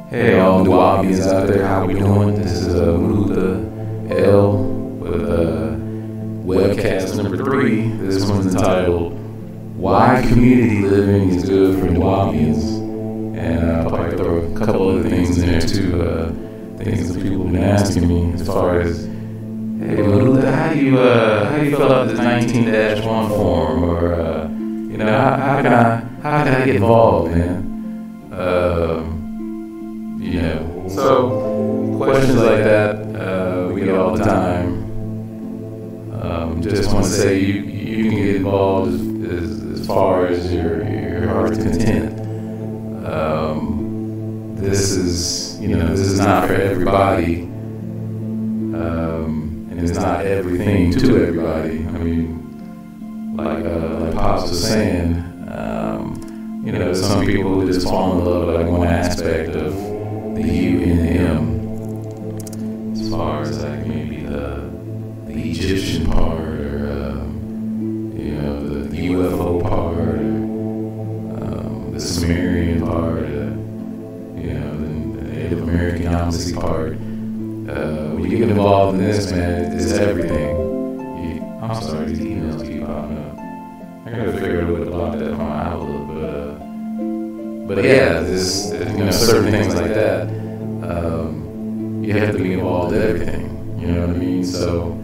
Hey, all Nuwaubians out there, how we doing? This is Muda L with Webcast number 3. This one's entitled, Why Community Living is Good for Nuwaubians. And I'll probably throw a couple other things in there too, things that people have been asking me as far as, hey, Muda, how do you fill out this 19-1 form? Or, how can I get involved, man? So questions like that we get all the time. Just want to say you can get involved as far as your heart's content. This is not for everybody, and it's not everything to everybody. I mean, like Pops was saying, some people who just fall in love with like one aspect of the you and the him, as far as like maybe the Egyptian part, or the UFO part, or the Sumerian part, the Native American yamasi part. When you get involved in this, man, it's everything. I'm sorry, these emails keep popping up. I gotta figure out a way to block that from my Outlook, but yeah, there's certain things like that. You have to be involved in everything. You know what I mean? So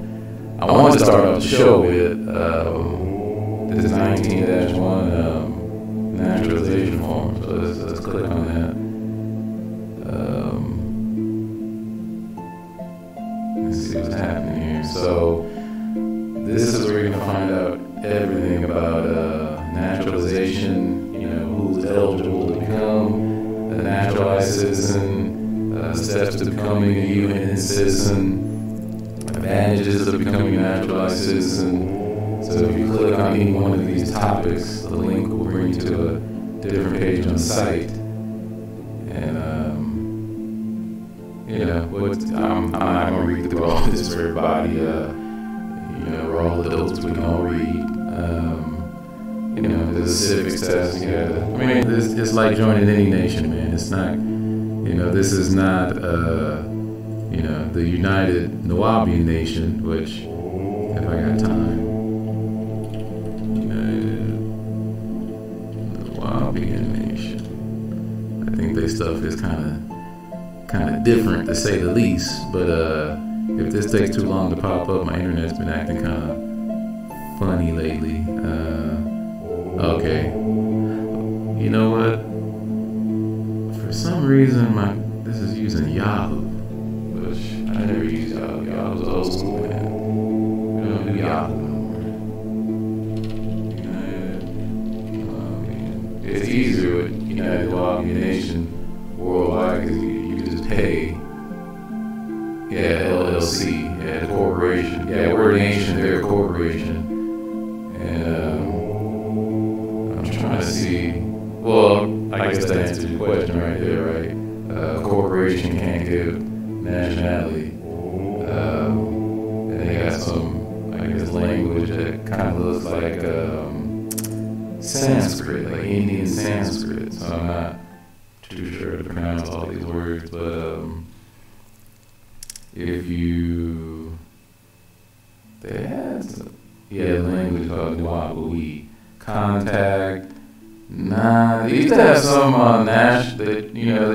I wanted to start off the show with this 19-1 naturalization form. So let's click on that. Let's see what's happening here. So this is where you're gonna find out everything about naturalization. Who's eligible to become a naturalized citizen, steps to becoming a UN citizen, advantages of becoming a naturalized citizen. So if you click on any one of these topics, the link will bring you to a different page on the site. And I'm not going to read through all this for everybody. We're all adults, we can all read. There's a civics test. I mean, it's like joining any nation, man. It's not, this is not, the United Nuwaubian Nation, which, if I got time, United Nuwaubian Nation. I think their stuff is kind of different, to say the least. But if this takes too long to pop up, my internet's been acting kind of funny lately. Okay. You know what? For some reason, this is using Yahoo, which I never used Yahoo. Yahoo was old school, man. We don't do Yahoo no more. It's easier with United Nuwaubian Nation worldwide because you can just pay. Yeah, LLC. Yeah, the corporation. Yeah, we're a nation, they're a corporation. Trying to see, well, I guess that answers your question right there, right? A corporation can't give nationality. And they got some, I guess, language that kind of looks like Sanskrit, like Indian Sanskrit. So I'm not too sure to pronounce all these words, but they had some, language called Nuwaubian. Contact. Nah, they used to have some they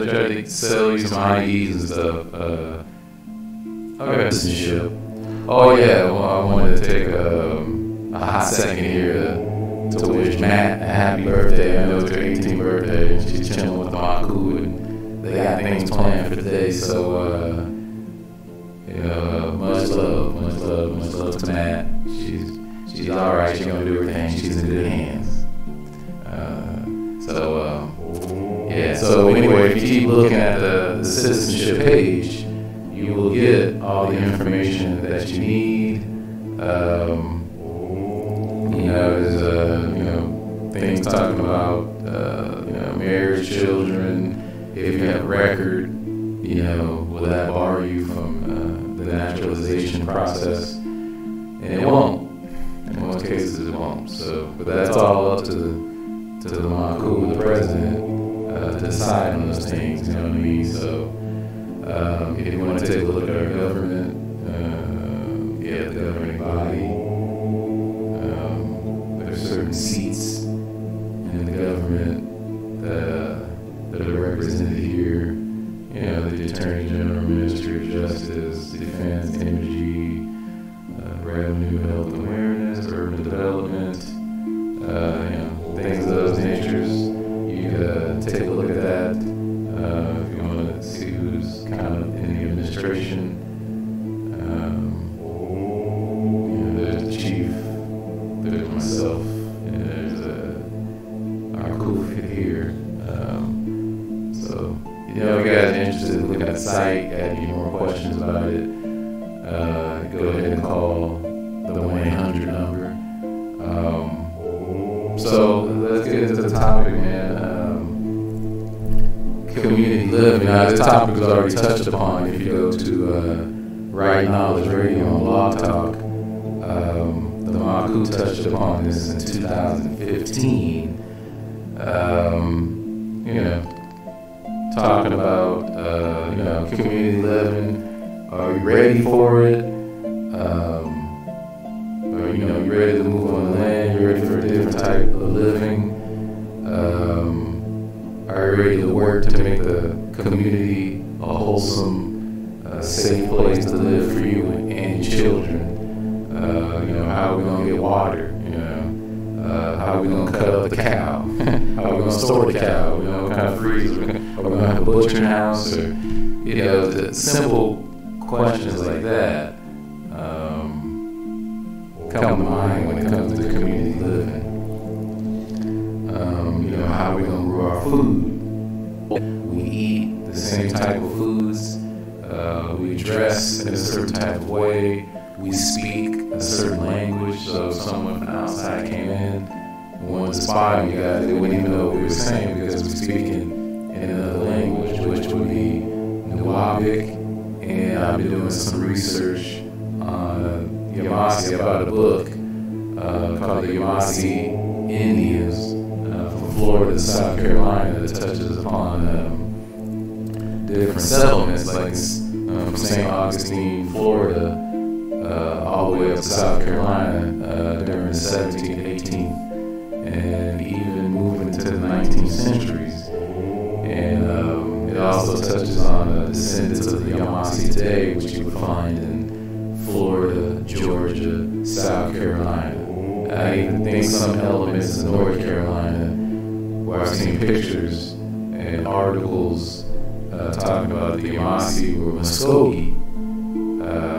tried to sell you some IDs and stuff. Okay, citizenship. Oh yeah, well, I wanted to take a hot second here to wish Matt a happy birthday. I know it's her 18th birthday, and she's chilling with the Maku, and they got things planned for today. So much love to Matt. She's all right. She's gonna do her thing. She's in good hands. So anyway, if you keep looking at the citizenship page, you will get all the information that you need. There's things talking about marriage, children. If you have a record, will that bar you from the naturalization process? And it won't. In most cases, it won't. So, but that's all up to the Maku, the president. to decide on those things, you know what I mean? So if you want to take a look at our government, the governing body, there's certain seats in the government that are represented here. You know, the Attorney General, Ministry of Justice, Defense, Energy, Revenue, Health and Awareness, Urban Development, things of those natures. You could take a look at that if you want to see who's kind of in the administration. There's the chief, there's myself, and there's our cool fit here. So, if you guys are interested in looking at the site, got any more questions about it, go ahead and call the 1-800 number. So let's get into the topic, man. Community living. Now, this topic was already touched upon. If you go to Right Knowledge Radio on Blog Talk, the Maku touched upon this in 2015. Talking about community living. Are you ready for it? You ready to move on the land? You ready for a different type of living? Are you ready to work to make the community a wholesome, safe place to live for you and your children? How are we going to get water? How are we going to cut up the cow? How are we going to store the cow? What kind of freezer? Are we going to have a butcher house? Or, the simple questions like that come to mind when it comes to community living. How are we going to grow our food? We eat the same type of foods. We dress in a certain type of way. We speak a certain language. So if someone from outside came in and wanted to spy on you guys, they wouldn't even know what we were saying because we speak in another language, which would be Nuwaubian. And I've been doing some research on yamasi, about a book called the Yamasi Indians from Florida to South Carolina that touches upon different settlements like from St. Augustine, Florida, all the way up to South Carolina during the 17th, 18th, and even moving into the 19th centuries. And it also touches on descendants of the yamasi today, which you would find in Florida, Georgia, South Carolina. I even think some elements in North Carolina, where I've seen pictures and articles talking about the yamasi were Muskogee.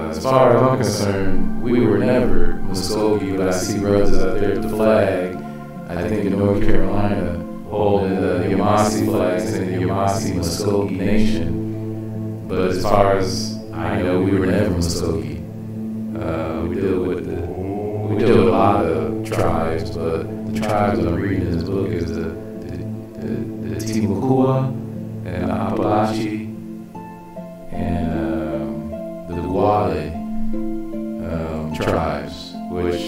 As far as I'm concerned, we were never Muskogee, but I see brothers out there with the flag, I think in North Carolina, holding the yamasi flags in the Yamasi Muskogee Nation. But as far as I know, we were never Muskogee. We deal with a lot of tribes, but the tribes that I'm reading in this book is the Timucua and the Apalachi and the Guale tribes, which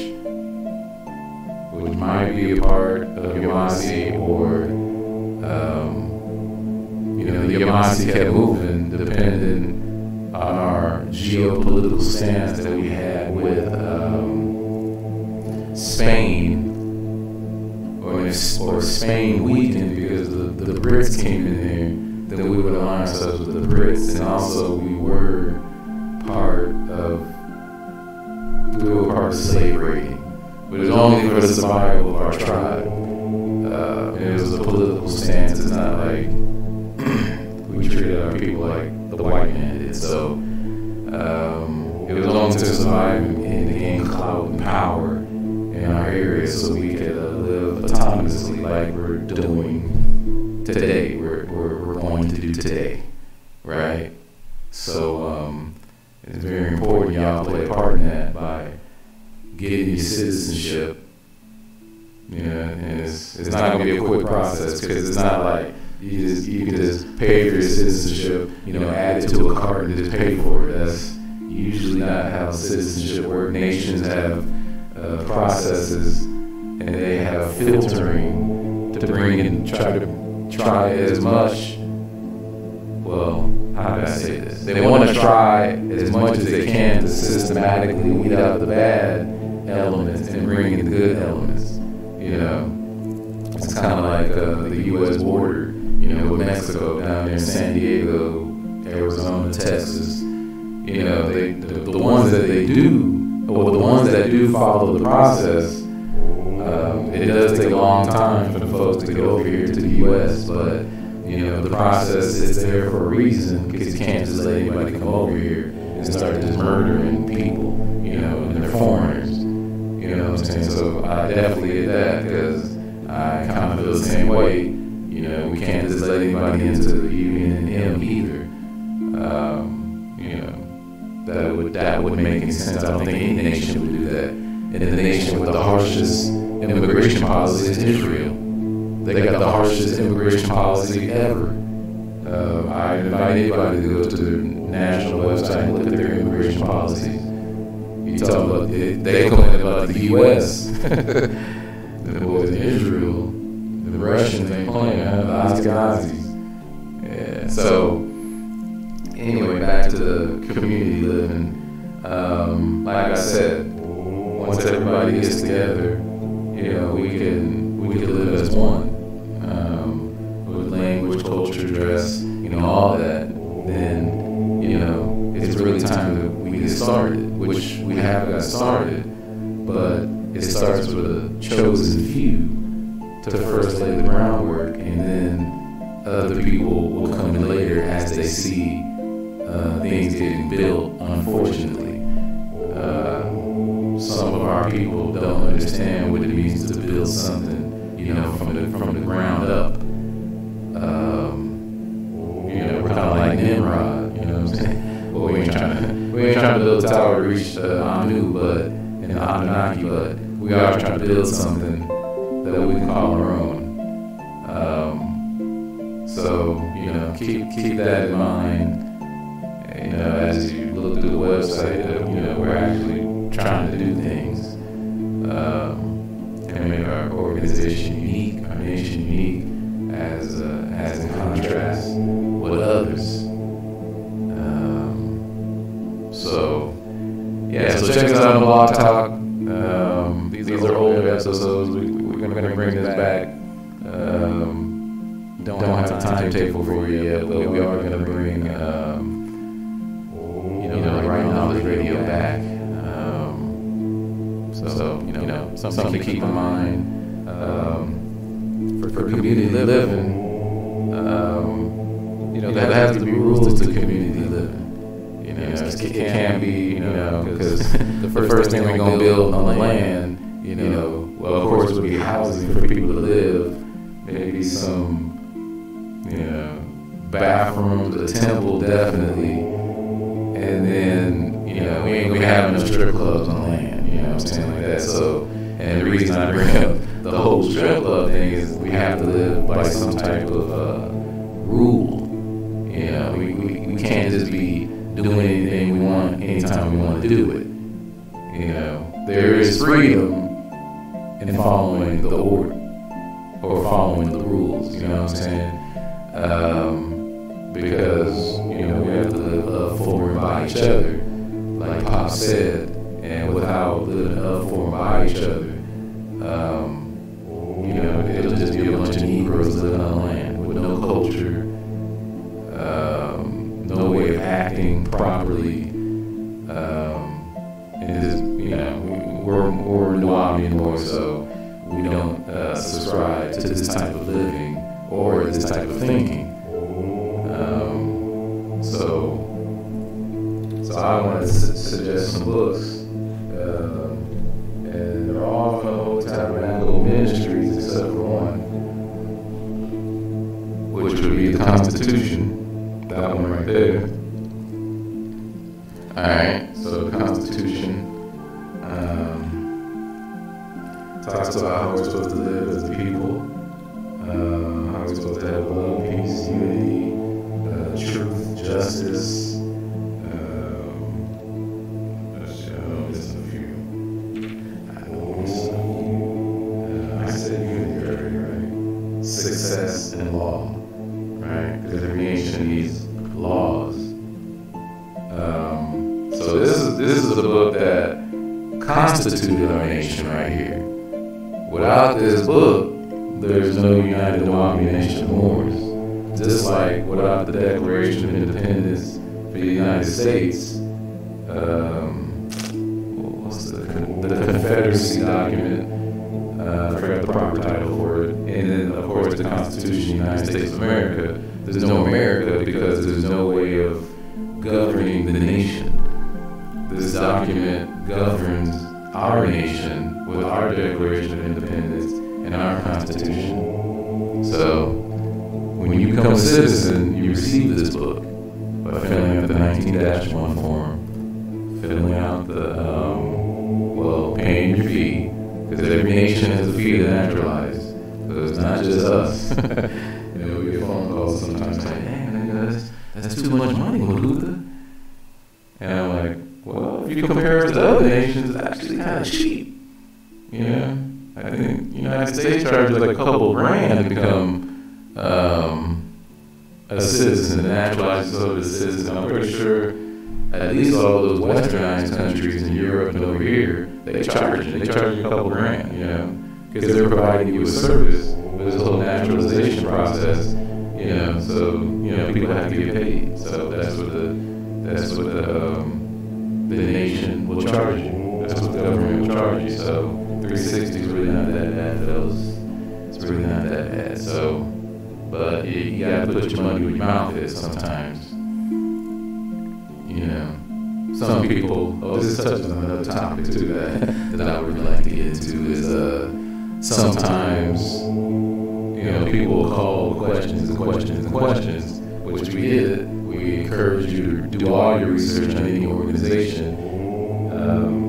might be a part of Yamasi, or the Yamasi kept moving depending on our geopolitical stance that we had with Spain, or Spain weakened because the Brits came in there, then we would align ourselves with the Brits. And also we were part of slavery, but it was only for the survival of our tribe. And it was a political stance. It's not like we treated our people like the white man did. So it was only to survive and to gain clout and power in our area, so we could live autonomously like we're doing today. We're going to do today, right? So it's very important y'all play a part in that by getting your citizenship. And it's not going to be a quick process, because it's not like you can just pay for your citizenship, add it to a card and just pay for it. That's usually not how citizenship works. Nations have processes, and they have filtering to bring in, try to try as much. Well, how can I say this? They want to try as much as they can to systematically weed out the bad elements and bring in the good elements. You know, it's kind of like the U.S. border, you know, with Mexico down there in San Diego, Arizona, Texas. You know, the ones that they do, or the ones that do follow the process, it does take a long time for the folks to get over here to the U.S., but you know, the process is there for a reason, because you can't just let anybody come over here and start just murdering people, you know, and they're foreigners. You know what I'm saying? So I definitely did that, because I kind of feel the same way. You know, we can't just let anybody into the UNM either. You know, that wouldn't make any sense. I don't think any nation would do that. And the nation with the harshest immigration policy is Israel. They got the harshest immigration policy ever. I invite anybody to go to their national website and look at their immigration policies. You talk about they complain about the U.S. The boys in Israel, the Russians ain't playing, the Ashkenazis. Yeah. So anyway, back to the community living. Like I said, once everybody gets together, you know, we can live as one. With language, culture, dress, you know, all that, then, you know, it's really time that we get started, which we have got started, but it starts with a chosen few to first lay the groundwork, and then other people will come in later as they see things getting built, unfortunately. Some of our people don't understand what it means to build something, you know, from the ground up. You know, we're kind of like Nimrod, you know what I'm saying? Well, we ain't trying to build a tower to reach Anu, but and the Anunnaki, but we are trying to build something that we can call our own. So you know, keep that in mind. You know, as you look through the website, you know, we're actually trying to do things and make our organization unique, our nation unique, as in contrast with others. So check us out on Blog Talk. These are older episodes. We're going to bring this back. Don't have a timetable for you yet, but we are going to bring you know, like right now, this radio back. So you know, something to keep in mind. For community living, you know, there has to be rules to community living. You know, it can't be, you know, because the first thing we're going to build on the land, you know, well, of course, would be housing for people to live, maybe some, you know, bathrooms, a temple, definitely, and then, you know, we ain't going to have no strip clubs on land, you know what I'm saying, like that. So, and the reason I bring up the whole strip club thing is we have to live by some type of rule. You know, we can't just be doing anything we want anytime we want to do it. You know, there is freedom in following the order or following the rules. You know what I'm saying? Because you know, we have to live up for and by each other, like Pop said, and without living up for and by each other. You know, it'll just be a bunch of Negroes living on the land with no culture, no way of acting properly, and just, you know, we're Nuwaubian Moors, so we don't subscribe to this type of living or this type of thinking. So I wanted to suggest some books. And they're all from the Old Tabernacle Ministries, except for one, which would be the Constitution. That one right there. Alright, so the Constitution talks about how we're supposed to live as a people, how we're supposed to have love, peace, unity, truth, justice. Success, laws and law, right? Because every nation needs laws. So this is the book that constituted our nation right here. Without this book, there's no United Nuwaubian Nation of Moors. Just like without the Declaration of Independence for the United States, what's the Confederacy document? I forgot the proper title for it. And then, of course, the Constitution of the United States of America. There's no America because there's no way of governing the nation. This document governs our nation with our Declaration of Independence and our Constitution. So, when you become a citizen, you receive this book by filling out the 19-1 form, filling out the, paying your fee, because every nation has a fee to naturalize. So it's not just us. We get phone calls sometimes like, "Dang, that's too much money, Maluka." And I'm like, well, if you compare it to other nations, it's actually kind of cheap. I think the United States charges like a couple of grand to become a citizen, to naturalize yourself as a citizen. I'm pretty sure at least all those westernized countries in Europe and over here, they charge you a couple of grand, because they're providing you a service with this whole naturalization process, so people have to get paid. So that's what the nation will charge you. That's what the government will charge you. So 360 is really not that bad, fellas. It's really not that bad. So, but you gotta put your money where your mouth is sometimes. Some people, this touches on another topic too that I would really like to get into is sometimes, people will call questions and questions and questions, which we did. We encourage you to do all your research on any organization.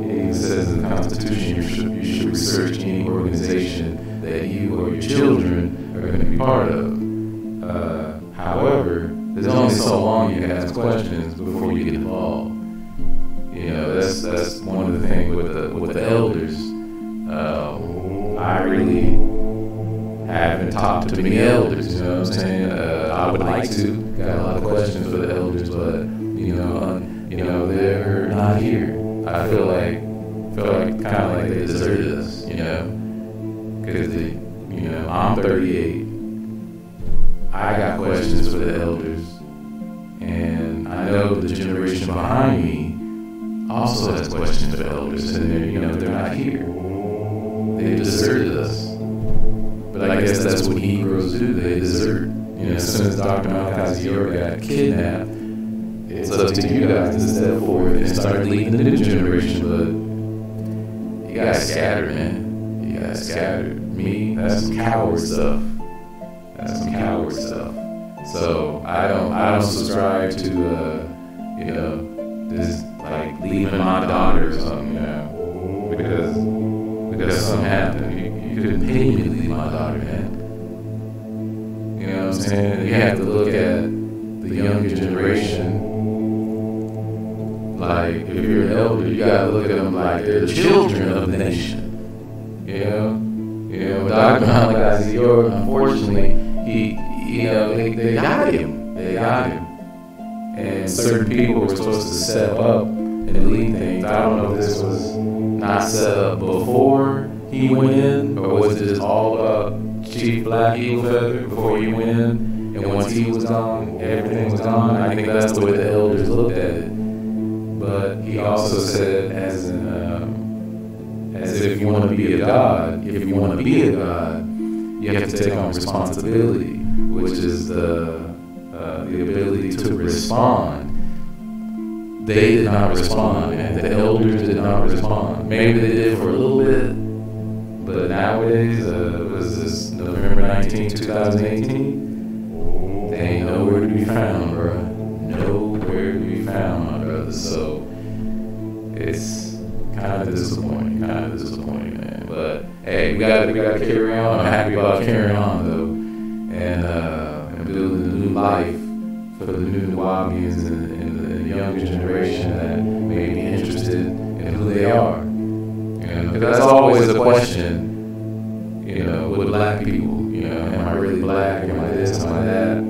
It even says in the Constitution you should research any organization that you or your children are going to be part of. However, there's only so long you can ask questions before you get involved. That's one of the things with the elders. I really haven't talked to many elders. You know what I'm saying? I would like to. Got a lot of questions for the elders, but they're not here. I feel like kind of like they deserted us. Because I'm 38. I got questions for the elders, and I know the generation behind me also has questions for elders, and they're not here. They deserted us. But I guess that's what Negroes do. They desert. As soon as Dr. Malachi got kidnapped, it's up to you guys to step forward and start leading the new generation. But you guys scattered, man. You guys scattered. Me, that's some coward stuff. That's some coward stuff. So I don't subscribe to this like leaving my daughter or something, because something happened. You couldn't pay me to leave my daughter, man. You know what I'm saying? You have to look at the younger generation. Like, if you're an elder, you gotta look at them like they're the children of the nation. Dr. Malachi, unfortunately, they got him. They got him. And certain people were supposed to step up and lead things. I don't know if this was not set up before he went in, or was it just all about Chief Black Eagle Feather before he went in, and once he was gone, everything was gone. I think that's the way the elders looked at it. But he also said, as if you want to be a god, you have to take on responsibility, which is the ability to respond. They did not respond, man. The elders did not respond. Maybe they did for a little bit, but nowadays, was this November 19, 2018? They ain't nowhere to be found, bro. Nowhere to be found, my brother. So it's kind of disappointing, man. But hey, we gotta carry on. I'm happy about carrying on though, and building a new life for the new Nuwaubians and the younger generation that may be interested in who they are. Because that's always a question. with black people. Am I really black? Am I this? Am I that?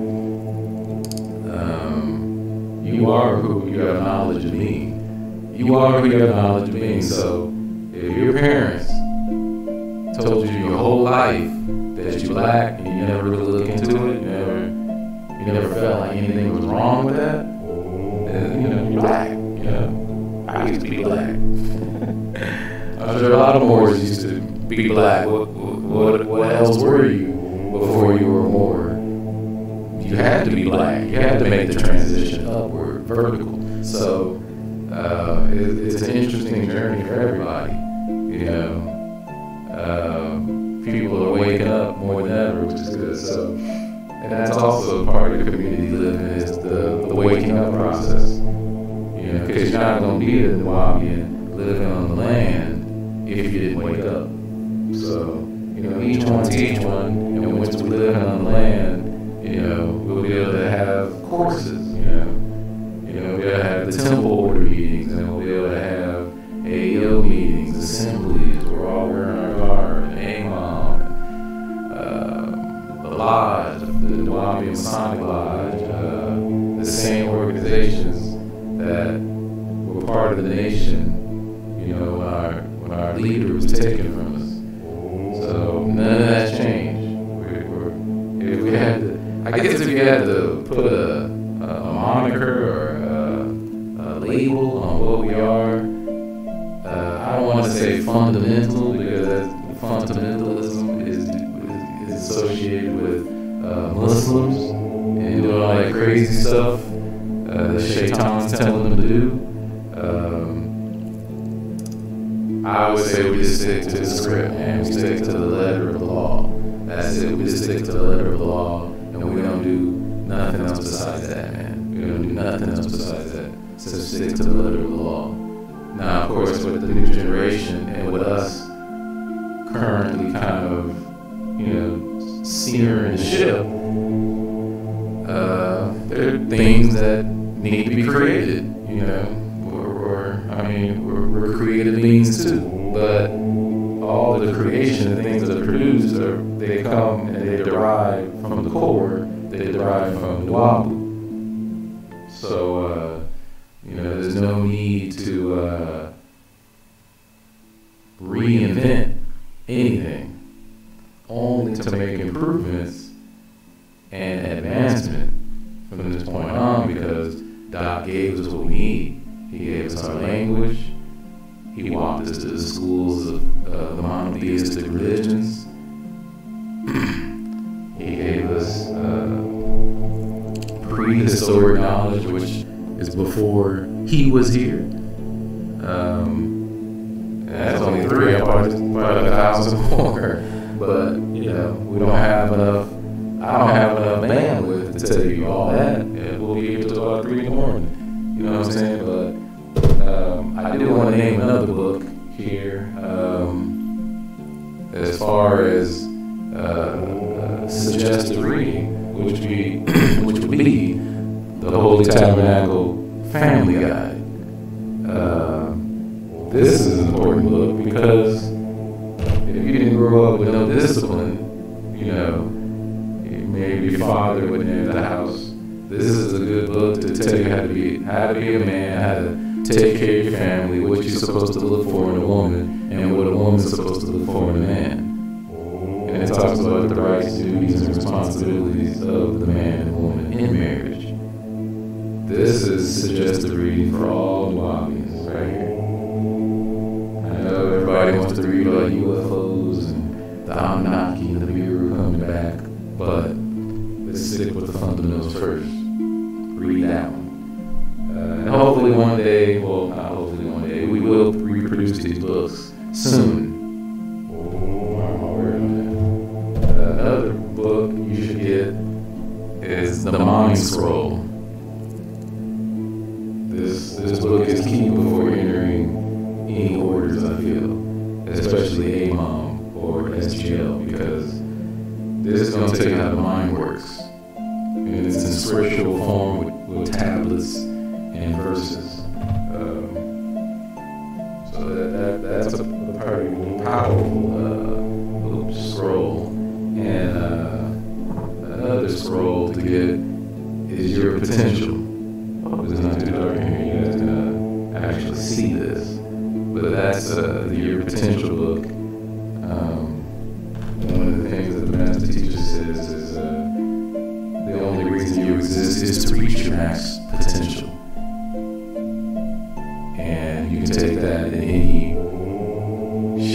You are who you have knowledge of being. You are who you have knowledge of being. So if your parents told you your whole life that you're black and you never really look into it, you never felt like anything was wrong with that, then you're black. I used to be black. I'm sure a lot of Moors used to be black. What else were you before you were Moor? You had to be black. You had to make the transition upward, vertical. So it's an interesting journey for everybody. People are waking up more than ever, which is good. So, and that's also part of the community living is the waking up process. Because you're not going to be a Nuwaubian living on the land if you didn't wake up. So, each one teach one, and once we live on the land, we'll be able to have courses, we'll be able to have the temple order meetings, and we'll be able to have AO meetings, assemblies, we're all wearing our garb, and AMOM, the lodge, the Nuwaubian Masonic Lodge, the same organizations that were part of the nation, when our leader was taken from us. So none of that changed. If we had to, I guess if you had to put a moniker or a label on what we are, I don't want to say fundamental because fundamentalism is associated with Muslims and doing all that crazy stuff that Shaitan's telling them to do. I would say we just stick to the script and we stick to the letter of the law. That's it. We just stick to the letter of the law and we don't do nothing else besides that, man. We don't do nothing else besides that. So stick to the letter of the law. Now, of course, with the new generation and with us currently kind of, steering the ship, there are things that need to be created, we're creative beings too, but all the creation, the things that are produced, they come and they derive from the core, they derive from Nuwaubu. So, there's no need to reinvent anything, only to make improvements and advancement from this point on, because Doc gave us what we need. He gave us our language. He walked us to the schools of the monotheistic religions. He gave us prehistoric knowledge, which is before he was here. And that's only 3. I'm probably 1,000 more. But we don't have enough. I don't have enough bandwidth to tell you all that. We'll be here till about 3 in the morning. You know what I'm saying? But I do want to name another book here. As far as suggested reading, which would be the Holy Tabernacle Family Guide. This is an important book because if you didn't grow up with no discipline, maybe your father wasn't in the house. This is a good book to tell you how to be a man, how to take care of your family, what you're supposed to look for in a woman, and what a woman's supposed to look for in a man. And it talks about the rights, duties, and responsibilities of the man and woman in marriage. This is suggested reading for all Nuwaubians right here. I know everybody wants to read about UFOs and the Anunnaki and the Bureau coming back, but let's stick with the fundamentals first. Read that one. And hopefully one day, well, not hopefully one day, we will reproduce these books soon. I'm aware of that. Another book you should get is The Mind Scroll. This book is key before entering any orders, I feel, especially AMOM or SGL, because this is going to tell you how the mind works. And it's in scriptural form with tablets and verses. So that's a pretty powerful scroll. is to reach your max potential. And you can take that in any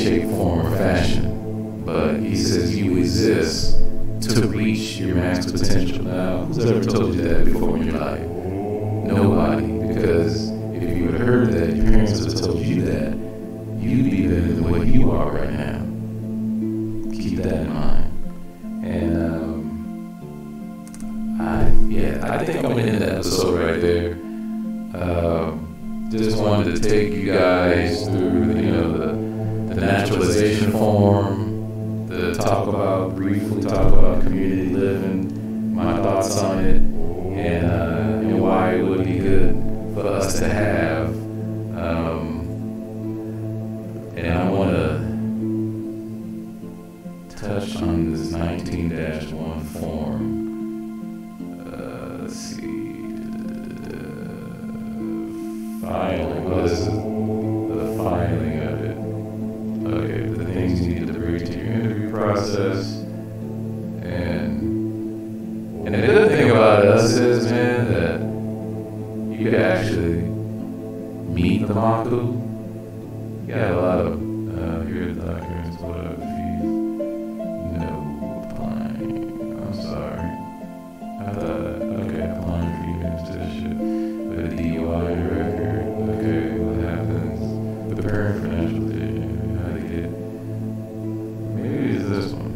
shape, form, or fashion. But he says you exist to reach your max potential. Now, who's ever told you that before in your life? Nobody. Because if you would have heard that, your parents would have told you that, you'd be better than what you are right now. Keep that in mind. And I think I'm gonna end the episode right there. Just wanted to take you guys through, the naturalization form, briefly talk about community living, my thoughts on it, and why it would be good for us to have. And I want to touch on this 19-1 form. Let's see. Filing. What is it? The filing of it. Okay, the things you need to bring to your interview process. And the good thing about us is, man, that you can actually meet the Maku. You got a lot of here's the documents, whatever. If you know applying, I'm sorry. I thought applying for you into this shit with a DUI record. Okay, what happens? Preparing for naturalization. How to get? Maybe it's this one.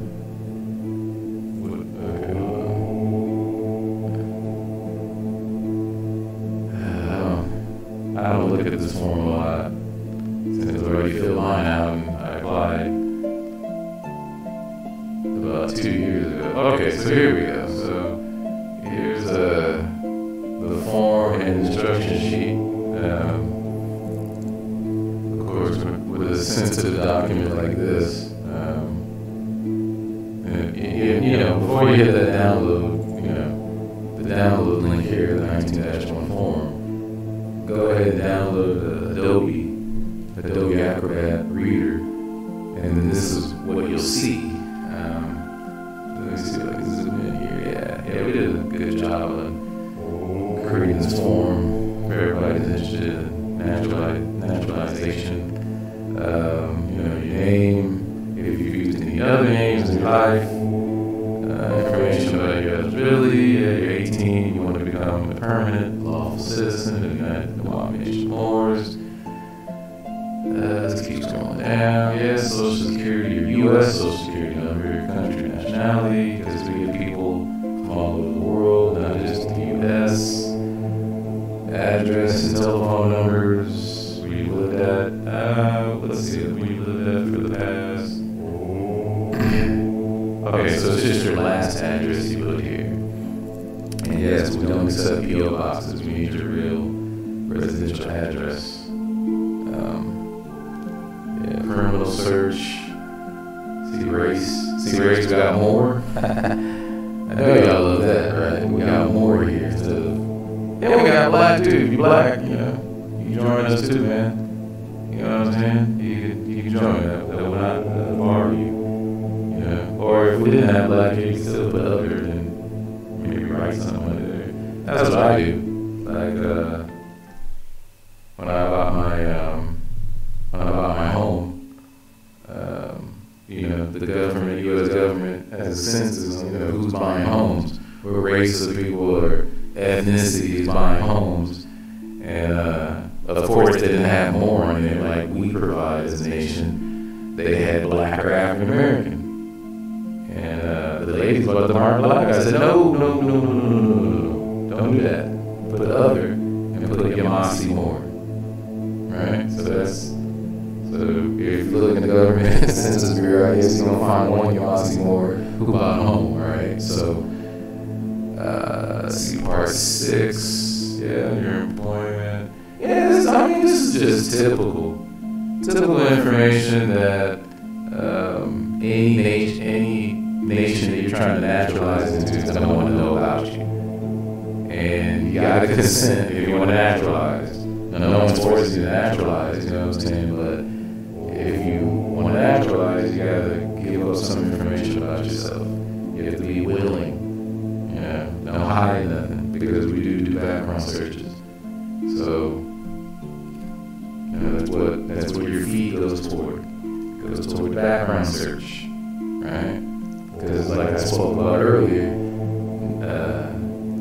I don't look at this form a lot since I already filled mine out and I applied about 2 years ago. Okay, so here we go. So here's the form and instruction sheet. Of course, with a sensitive document like this, before you hit that download, the download link here, the 19-1 form. Go ahead and download Adobe Acrobat Reader, and then this is what you'll see. Let me see if I can zoom in here. Yeah, we did a good job of creating this form for everybody that's interested in naturalization. Your name, if you've used any other names in your life, information about your eligibility. You're 18, you want to become a permanent lawful citizen of the Nuwaubian Moors. Let's keep scrolling down. Yes, Social Security, your U.S. Social Security number, your country, nationality, because we get people from all over the world, not just the U.S. Address and telephone numbers, where you lived at. Let's see, where you lived at for the past. Okay, so it's just your last address you put here. And yes, we don't accept P.O. boxes. We need your real residential address. Criminal search. See race, we got more. I know y'all love that, right? We got more here too. Yeah, we got black too. If you black, you can join us too, man. You know what I'm saying? You can join. That will not bar you. Or if we didn't have black here, you could still put other and maybe write something there. That's what I do. Like when I bought my home, the government, U.S. government, has a census on who's buying homes, what race of people or ethnicity is buying homes, and of course they didn't have more on there like we provide as a nation. They had black or African American. And the ladies bought the marked black. I said, no, don't do that. Put other and put Yamasi Moor. Right? So if you look in the government census bureau, I guess you're going to find one Yamasi Moor who bought a home, right? So, let's see, part 6. Yeah, your employment. Yeah, this is just typical information that any nation that you're trying to naturalize into is going to want to know about you. And you got to consent if you want to naturalize. Now, no one's forcing you to naturalize, you know what I'm saying? But if you want to naturalize, you got to give up some information about yourself. You have to be willing. Don't hide nothing. Because we background searches. So that's what your feed goes toward. It goes toward background search, right? Because like I spoke about earlier,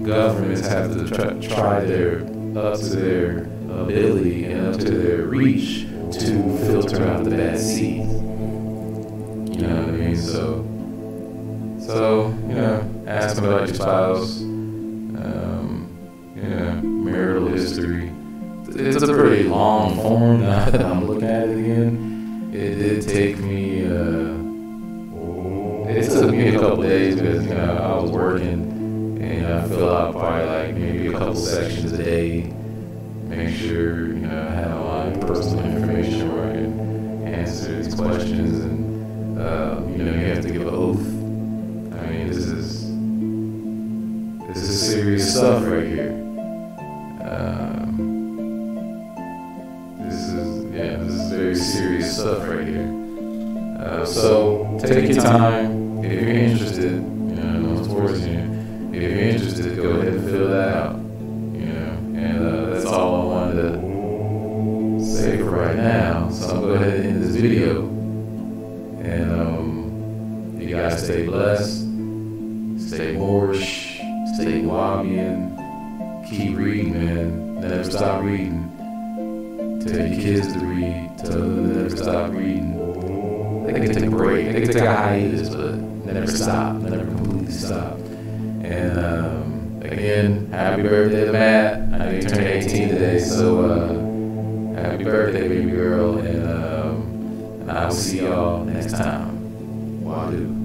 governments have to try their up to their ability and up to their reach to filter out the bad seeds. You know what I mean? So asking about your spouse, marital history. It's a pretty long form. Now that I'm looking at it again, it did take me. It took me a couple days because I was working and I fill out probably like maybe a couple sections a day. Make sure I have all my personal information where I can answer these questions, and you have to give an oath. I mean, this is serious stuff right here. This is very serious stuff right here. So take your time. If you're interested, no towards you. If you're interested, go ahead and fill that out. And that's all I wanted to say for right now. So I'll go ahead and end this video. And you guys stay blessed, stay Moorish, stay Nuwaubian, keep reading, man. Never stop reading. Tell your kids to read. Tell them to never stop reading. They can take a break. They can take a hiatus, but never stop. Never completely stop. And again, happy birthday to Matt. I know you turned 18 today, so happy birthday, baby girl. And I will see y'all next time. Wadu.